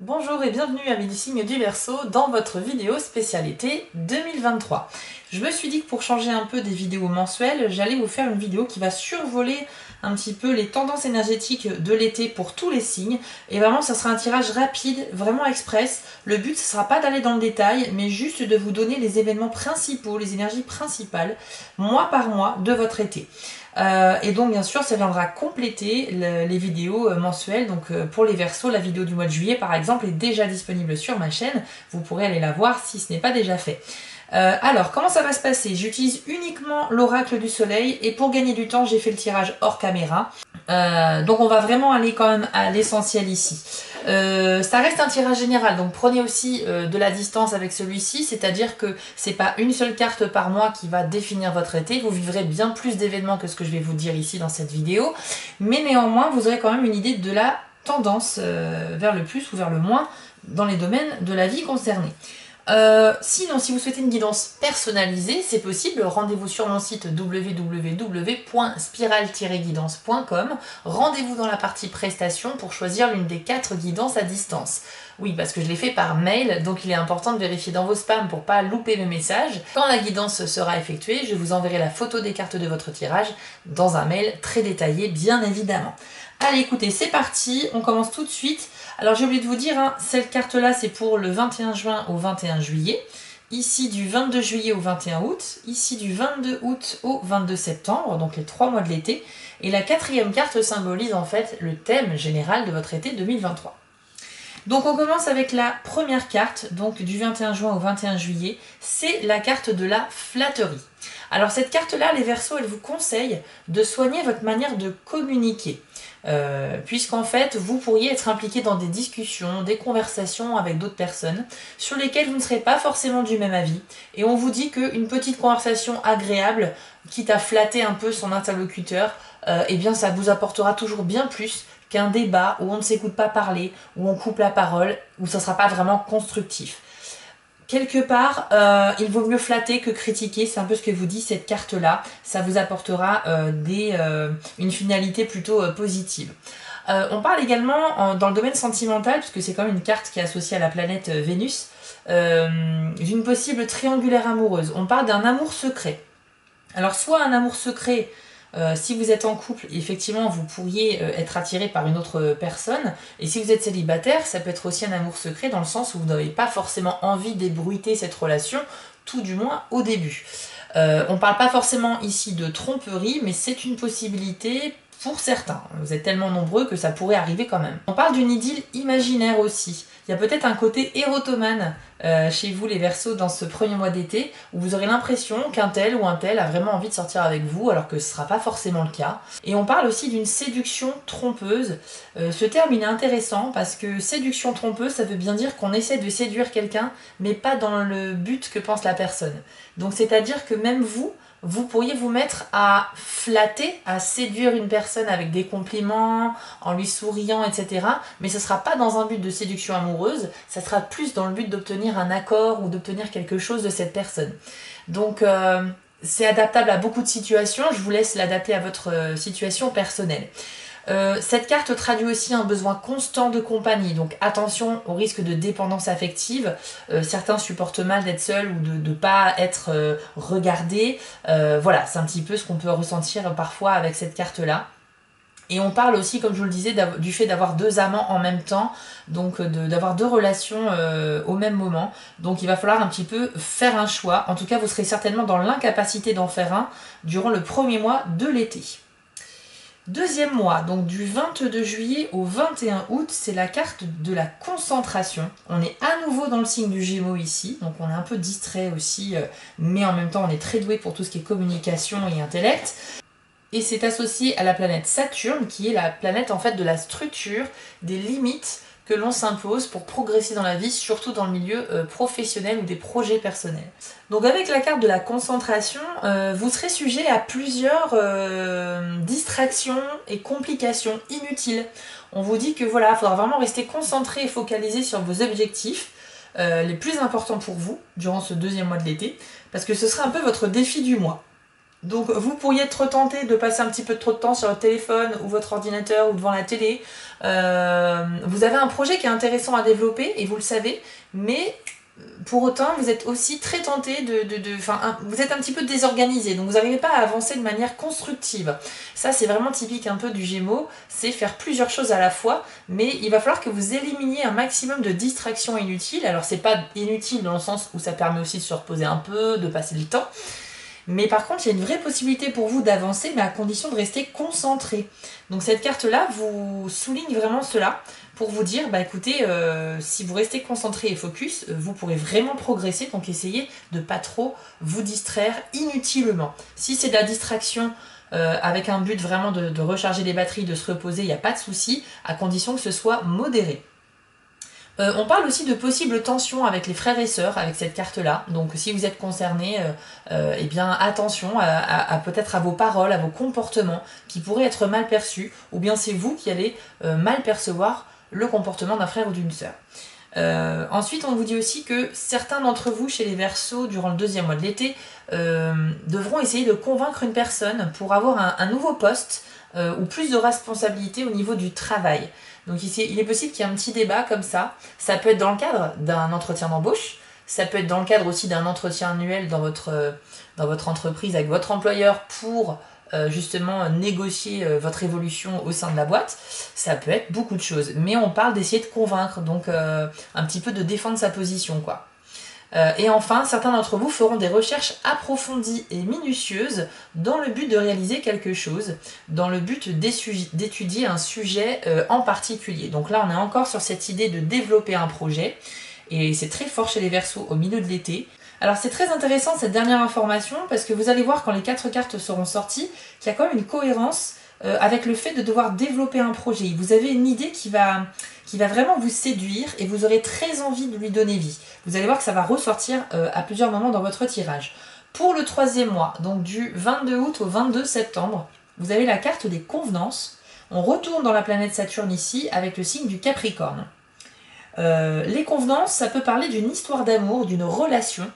Bonjour et bienvenue amis du signe du Verseau dans votre vidéo spécialité 2023. Je me suis dit que pour changer un peu des vidéos mensuelles, j'allais vous faire une vidéo qui va survoler un petit peu les tendances énergétiques de l'été pour tous les signes. Et vraiment, ça sera un tirage rapide, vraiment express. Le but, ce sera pas d'aller dans le détail, mais juste de vous donner les événements principaux, les énergies principales, mois par mois, de votre été. Et donc bien sûr ça viendra compléter les vidéos mensuelles. Donc pour les Verseaux, la vidéo du mois de juillet par exemple est déjà disponible sur ma chaîne, vous pourrez aller la voir si ce n'est pas déjà fait. Alors comment ça va se passer? J'utilise uniquement l'oracle du soleil et pour gagner du temps j'ai fait le tirage hors caméra. Donc on va vraiment aller quand même à l'essentiel ici. Ça reste un tirage général, donc prenez aussi de la distance avec celui-ci, c'est-à-dire que c'est pas une seule carte par mois qui va définir votre été, vous vivrez bien plus d'événements que ce que je vais vous dire ici dans cette vidéo, mais néanmoins vous aurez quand même une idée de la tendance vers le plus ou vers le moins dans les domaines de la vie concernés. Sinon, si vous souhaitez une guidance personnalisée, c'est possible, rendez-vous sur mon site www.spiral-guidance.com, rendez-vous dans la partie prestations pour choisir l'une des 4 guidances à distance. Oui, parce que je l'ai fait par mail, donc il est important de vérifier dans vos spams pour pas louper mes messages. Quand la guidance sera effectuée, je vous enverrai la photo des cartes de votre tirage dans un mail très détaillé, bien évidemment. Allez, écoutez, c'est parti, on commence tout de suite. Alors j'ai oublié de vous dire, hein, cette carte-là, c'est pour le 21 juin au 21 juillet. Ici du 22 juillet au 21 août. Ici du 22 août au 22 septembre, donc les 3 mois de l'été. Et la 4e carte symbolise en fait le thème général de votre été 2023. Donc on commence avec la première carte, donc du 21 juin au 21 juillet, c'est la carte de la flatterie. Alors cette carte-là, les Verseaux, elle vous conseille de soigner votre manière de communiquer. Puisqu'en fait, vous pourriez être impliqué dans des discussions, des conversations avec d'autres personnes sur lesquelles vous ne serez pas forcément du même avis. Et on vous dit qu'une petite conversation agréable, quitte à flatter un peu son interlocuteur, eh bien ça vous apportera toujours bien plus qu'un débat où on ne s'écoute pas parler, où on coupe la parole, où ça ne sera pas vraiment constructif. Quelque part, il vaut mieux flatter que critiquer, c'est un peu ce que vous dit cette carte-là. Ça vous apportera une finalité plutôt positive. On parle également dans le domaine sentimental, puisque c'est quand même une carte qui est associée à la planète Vénus, d'une possible triangulaire amoureuse. On parle d'un amour secret. Alors soit un amour secret, si vous êtes en couple, effectivement, vous pourriez être attiré par une autre personne. Et si vous êtes célibataire, ça peut être aussi un amour secret dans le sens où vous n'avez pas forcément envie d'ébruiter cette relation, tout du moins au début. On ne parle pas forcément ici de tromperie, mais c'est une possibilité pour certains. Vous êtes tellement nombreux que ça pourrait arriver quand même. On parle d'une idylle imaginaire aussi. Il y a peut-être un côté érotomane chez vous les Verseaux dans ce premier mois d'été où vous aurez l'impression qu'un tel ou un tel a vraiment envie de sortir avec vous alors que ce ne sera pas forcément le cas. Et on parle aussi d'une séduction trompeuse. Ce terme il est intéressant parce que séduction trompeuse ça veut bien dire qu'on essaie de séduire quelqu'un mais pas dans le but que pense la personne. Donc c'est-à-dire que même vous pourriez vous mettre à flatter, à séduire une personne avec des compliments, en lui souriant, etc. Mais ce ne sera pas dans un but de séduction amoureuse, ça sera plus dans le but d'obtenir un accord ou d'obtenir quelque chose de cette personne. Donc c'est adaptable à beaucoup de situations, je vous laisse l'adapter à votre situation personnelle. Cette carte traduit aussi un besoin constant de compagnie, donc attention au risque de dépendance affective. Certains supportent mal d'être seuls ou de ne pas être regardés. Voilà, c'est un petit peu ce qu'on peut ressentir parfois avec cette carte-là. Et on parle aussi, comme je vous le disais, du fait d'avoir 2 amants en même temps, donc d'avoir 2 relations au même moment. Donc il va falloir un petit peu faire un choix. En tout cas, vous serez certainement dans l'incapacité d'en faire un durant le premier mois de l'été. Deuxième mois, donc du 22 juillet au 21 août, c'est la carte de la concentration. On est à nouveau dans le signe du Gémeaux ici, donc on est un peu distrait aussi, mais en même temps on est très doué pour tout ce qui est communication et intellect. Et c'est associé à la planète Saturne, qui est la planète en fait de la structure, des limites que l'on s'impose pour progresser dans la vie, surtout dans le milieu professionnel ou des projets personnels. Donc avec la carte de la concentration, vous serez sujet à plusieurs distractions et complications inutiles. On vous dit que voilà, il faudra vraiment rester concentré et focalisé sur vos objectifs les plus importants pour vous durant ce 2e mois de l'été, parce que ce sera un peu votre défi du mois. Donc vous pourriez être tenté de passer un petit peu trop de temps sur votre téléphone ou votre ordinateur ou devant la télé. Vous avez un projet qui est intéressant à développer et vous le savez, mais pour autant vous êtes aussi très tenté vous êtes un petit peu désorganisé, donc vous n'arrivez pas à avancer de manière constructive. Ça c'est vraiment typique un peu du Gémeaux, c'est faire plusieurs choses à la fois, mais il va falloir que vous éliminiez un maximum de distractions inutiles. Alors c'est pas inutile dans le sens où ça permet aussi de se reposer un peu, de passer le temps. Mais par contre, il y a une vraie possibilité pour vous d'avancer, mais à condition de rester concentré. Donc cette carte-là vous souligne vraiment cela, pour vous dire, bah écoutez, si vous restez concentré et focus, vous pourrez vraiment progresser, donc essayez de pas trop vous distraire inutilement. Si c'est de la distraction avec un but vraiment de recharger les batteries, de se reposer, il n'y a pas de souci, à condition que ce soit modéré. On parle aussi de possibles tensions avec les frères et sœurs avec cette carte-là. Donc si vous êtes concerné, eh bien attention peut-être à vos paroles, à vos comportements qui pourraient être mal perçus, ou bien c'est vous qui allez mal percevoir le comportement d'un frère ou d'une sœur. Ensuite, on vous dit aussi que certains d'entre vous chez les Verseaux, durant le deuxième mois de l'été, devront essayer de convaincre une personne pour avoir un nouveau poste ou plus de responsabilité au niveau du travail. Donc ici, il est possible qu'il y ait un petit débat comme ça. Ça peut être dans le cadre d'un entretien d'embauche, ça peut être dans le cadre aussi d'un entretien annuel dans votre entreprise avec votre employeur pour justement négocier votre évolution au sein de la boîte. Ça peut être beaucoup de choses. Mais on parle d'essayer de convaincre, donc un petit peu de défendre sa position, quoi. Et enfin, certains d'entre vous feront des recherches approfondies et minutieuses dans le but de réaliser quelque chose, dans le but d'étudier un sujet en particulier. Donc là, on est encore sur cette idée de développer un projet, et c'est très fort chez les Verseaux au milieu de l'été. Alors c'est très intéressant cette dernière information, parce que vous allez voir quand les 4 cartes seront sorties, qu'il y a quand même une cohérence avec le fait de devoir développer un projet. Vous avez une idée qui va vraiment vous séduire et vous aurez très envie de lui donner vie. Vous allez voir que ça va ressortir à plusieurs moments dans votre tirage. Pour le 3e mois, donc du 22 août au 22 septembre, vous avez la carte des convenances. On retourne dans la planète Saturne ici avec le signe du Capricorne. Les convenances, ça peut parler d'une histoire d'amour, d'une relation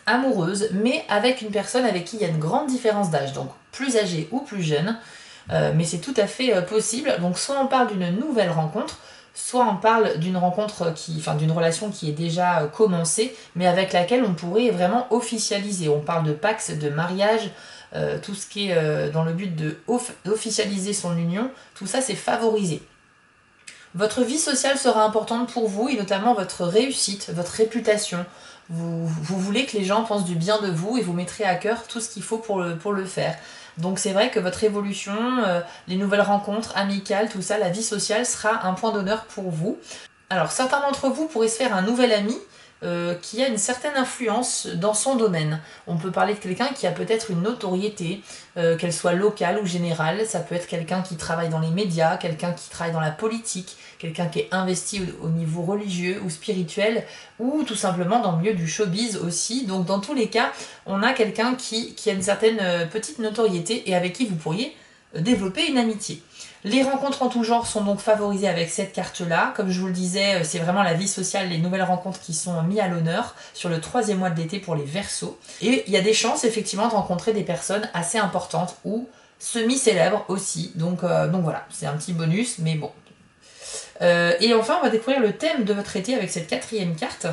amoureuse, mais avec une personne avec qui il y a une grande différence d'âge, donc plus âgée ou plus jeune. Mais c'est tout à fait possible. Donc soit on parle d'une nouvelle rencontre, soit on parle d'une rencontre d'une relation qui est déjà commencée, mais avec laquelle on pourrait vraiment officialiser. On parle de pax, de mariage, tout ce qui est dans le but d'officialiser son union, tout ça c'est favorisé. Votre vie sociale sera importante pour vous, et notamment votre réussite, votre réputation. Vous voulez que les gens pensent du bien de vous et vous mettrez à cœur tout ce qu'il faut pour le faire. Donc c'est vrai que votre évolution, les nouvelles rencontres amicales, tout ça, la vie sociale sera un point d'honneur pour vous. Alors certains d'entre vous pourraient se faire un nouvel ami qui a une certaine influence dans son domaine. On peut parler de quelqu'un qui a peut-être une notoriété, qu'elle soit locale ou générale. Ça peut être quelqu'un qui travaille dans les médias, quelqu'un qui travaille dans la politique, quelqu'un qui est investi au niveau religieux ou spirituel, ou tout simplement dans le milieu du showbiz aussi. Donc dans tous les cas, on a quelqu'un qui a une certaine petite notoriété et avec qui vous pourriez développer une amitié. Les rencontres en tout genre sont donc favorisées avec cette carte-là. Comme je vous le disais, c'est vraiment la vie sociale, les nouvelles rencontres qui sont mises à l'honneur sur le 3e mois de l'été pour les Verseaux. Et il y a des chances effectivement de rencontrer des personnes assez importantes ou semi-célèbres aussi. Donc voilà, c'est un petit bonus, mais bon. Et enfin, on va découvrir le thème de votre été avec cette 4e carte.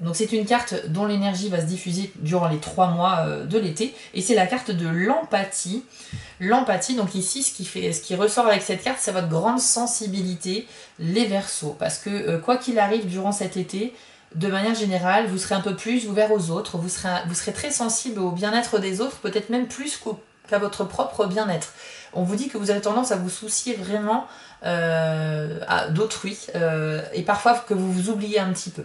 Donc c'est une carte dont l'énergie va se diffuser durant les 3 mois de l'été, et c'est la carte de l'empathie. L'empathie, donc ici, ce qui ressort avec cette carte, c'est votre grande sensibilité, les Verseaux. Parce que quoi qu'il arrive durant cet été, de manière générale, vous serez un peu plus ouvert aux autres, vous serez très sensible au bien-être des autres, peut-être même plus qu'à votre propre bien-être. On vous dit que vous avez tendance à vous soucier vraiment d'autrui, et parfois que vous vous oubliez un petit peu.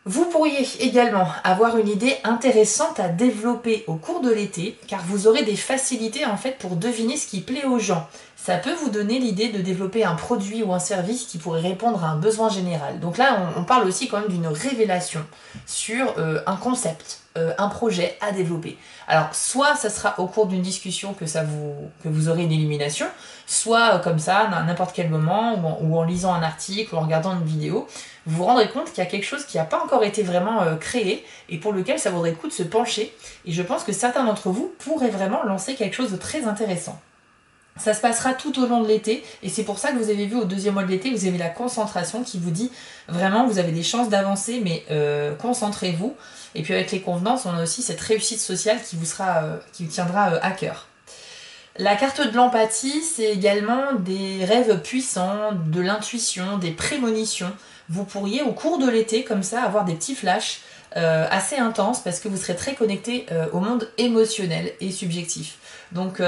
Vous pourriez également avoir une idée intéressante à développer au cours de l'été, car vous aurez des facilités en fait pour deviner ce qui plaît aux gens. Ça peut vous donner l'idée de développer un produit ou un service qui pourrait répondre à un besoin général. Donc là, on parle aussi quand même d'une révélation sur un concept, un projet à développer. Alors soit ça sera au cours d'une discussion que vous aurez une illumination, soit comme ça, à n'importe quel moment, ou en lisant un article, ou en regardant une vidéo, vous vous rendrez compte qu'il y a quelque chose qui n'a pas encore été vraiment créé, et pour lequel ça vaudrait le coup de se pencher, et je pense que certains d'entre vous pourraient vraiment lancer quelque chose de très intéressant. Ça se passera tout au long de l'été, et c'est pour ça que vous avez vu au deuxième mois de l'été, vous avez la concentration qui vous dit vraiment vous avez des chances d'avancer, mais concentrez-vous. Et puis avec les convenances, on a aussi cette réussite sociale qui vous tiendra à cœur. La carte de l'empathie, c'est également des rêves puissants, de l'intuition, des prémonitions. Vous pourriez au cours de l'été, comme ça, avoir des petits flashs assez intenses parce que vous serez très connecté au monde émotionnel et subjectif. Donc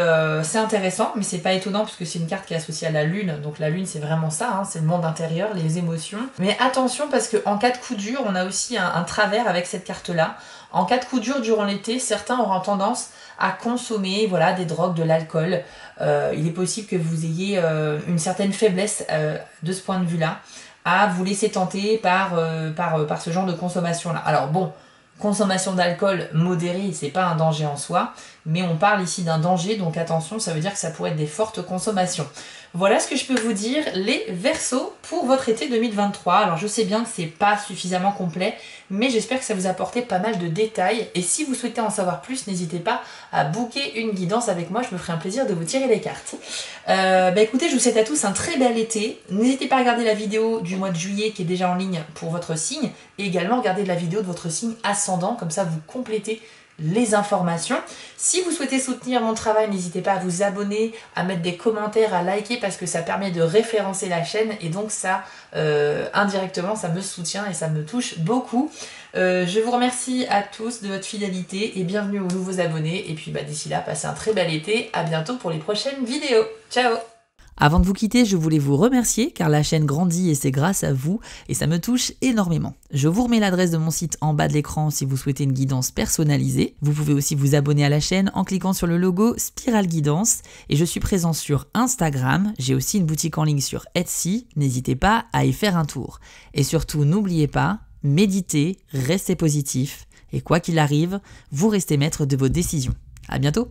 c'est intéressant, mais c'est pas étonnant puisque c'est une carte qui est associée à la lune. Donc la lune, c'est vraiment ça, hein, c'est le monde intérieur, les émotions. Mais attention parce qu'en cas de coup dur, on a aussi un travers avec cette carte-là. En cas de coup dur durant l'été, certains auront tendance à consommer des drogues, de l'alcool. Il est possible que vous ayez une certaine faiblesse de ce point de vue-là, à vous laisser tenter par ce genre de consommation-là. Alors bon, consommation d'alcool modérée, c'est pas un danger en soi, mais on parle ici d'un danger, donc attention, ça veut dire que ça pourrait être des fortes consommations. Voilà ce que je peux vous dire, les Verseaux, pour votre été 2023. Alors je sais bien que c'est pas suffisamment complet, mais j'espère que ça vous a apporté pas mal de détails. Et si vous souhaitez en savoir plus, n'hésitez pas à booker une guidance avec moi, je me ferai un plaisir de vous tirer les cartes. Écoutez, je vous souhaite à tous un très bel été. N'hésitez pas à regarder la vidéo du mois de juillet qui est déjà en ligne pour votre signe, et également regarder la vidéo de votre signe ascendant, comme ça vous complétez les informations. Si vous souhaitez soutenir mon travail, n'hésitez pas à vous abonner, à mettre des commentaires, à liker parce que ça permet de référencer la chaîne et donc ça, indirectement, ça me soutient et ça me touche beaucoup. Je vous remercie à tous de votre fidélité et bienvenue aux nouveaux abonnés. Et puis d'ici là, passez un très bel été. À bientôt pour les prochaines vidéos. Ciao! Avant de vous quitter, je voulais vous remercier car la chaîne grandit et c'est grâce à vous et ça me touche énormément. Je vous remets l'adresse de mon site en bas de l'écran si vous souhaitez une guidance personnalisée. Vous pouvez aussi vous abonner à la chaîne en cliquant sur le logo Spiral Guidance et je suis présent sur Instagram. J'ai aussi une boutique en ligne sur Etsy. N'hésitez pas à y faire un tour. Et surtout, n'oubliez pas, méditez, restez positif et quoi qu'il arrive, vous restez maître de vos décisions. À bientôt!